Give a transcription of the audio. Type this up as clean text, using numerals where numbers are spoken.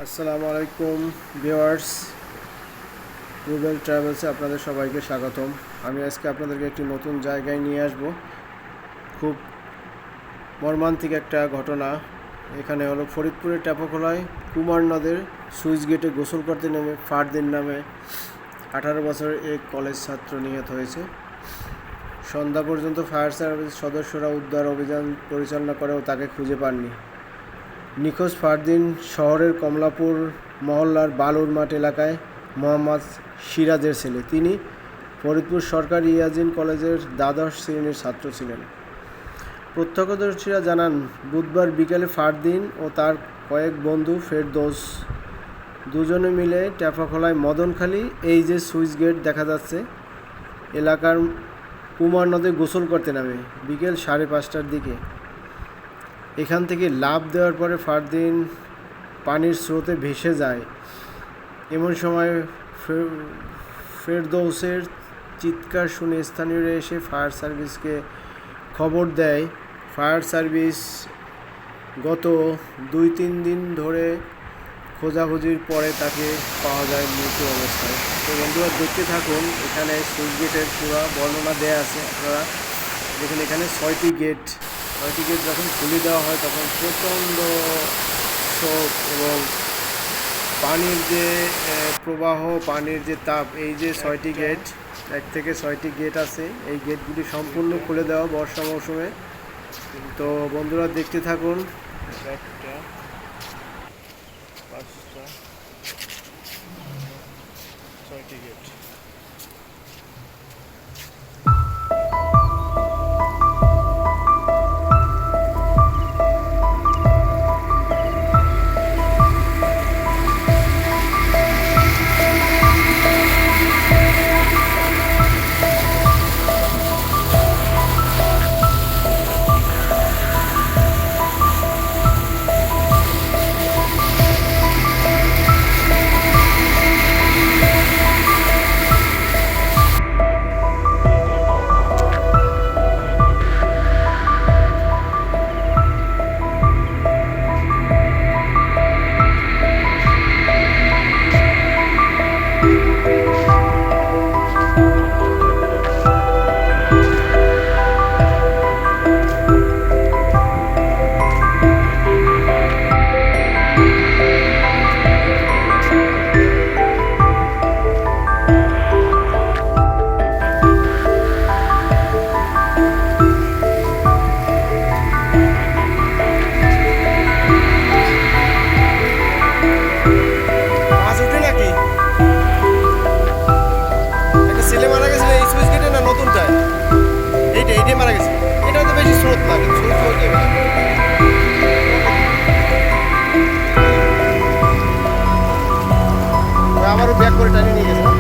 আসসালামু আলাইকুম ভিউয়ার্স, রুবেল ট্রাভেলসে আপনাদের সবাইকে স্বাগতম। আমি আজকে আপনাদেরকে একটি নতুন জায়গায় নিয়ে আসব। খুব মর্মান্তিক একটা ঘটনা। এখানে হলো ফরিদপুরের টেপাখোলায় কুমার নদের সুইচ গেটে গোসল করতে নেমে ফারদিন নামে 18 বছরের এক কলেজ ছাত্র নিহত হয়েছে। সন্ধ্যা পর্যন্ত ফায়ার সার্ভিস সদস্যরা উদ্ধার অভিযান পরিচালনা করেও তাকে খুঁজে পাননি। নিখোঁজ ফারদিন শহরের কমলাপুর মহল্লার বালুর মাঠ এলাকায় মোহাম্মদ সিরাজের ছেলে। তিনি ফরিদপুর সরকারি ইয়াজিন কলেজের দ্বাদশ শ্রেণীর ছাত্র ছিলেন। প্রত্যক্ষদর্শীরা জানান, বুধবার বিকেলে ফারদিন ও তার কয়েক বন্ধু ফেরদৌস দুজনে মিলে টেপাখোলায় মদনখালী এই যে সুইচ গেট দেখা যাচ্ছে এলাকার কুমার নদে গোসল করতে নামে বিকেল 5:30টার দিকে। এখান থেকে লাফ দেওয়ার পরে ফারদিন পানির স্রোতে ভেসে যায়। এমন সময় ফেরদৌসের চিৎকার শুনে স্থানীয়রা এসে ফায়ার সার্ভিসকে খবর দেয়। ফায়ার সার্ভিস গত 2-3 দিন ধরে খোঁজাখুঁজির পরে তাকে পাওয়া যায় মৃত অবস্থায়। তো বন্ধুরা, দেখতে থাকুন। এখানে সুইচ গেটের পুরো বর্ণনা দেওয়া আছে। আপনারা দেখুন, এখানে 6টি গেট যখন খুলে দেওয়া হয় তখন প্রচণ্ড শোক এবং পানির যে প্রবাহ, পানির যে তাপ, এই যে 6টি গেট, 1 থেকে 6টি গেট আছে, এই গেটগুলি সম্পূর্ণ খুলে দেওয়া বর্ষা মৌসুমে। তো বন্ধুরা, দেখতে থাকুন। 1টা 5টা 6টি গেট। আবারও ব্যাক করে টানিয়ে নিয়ে গেছে।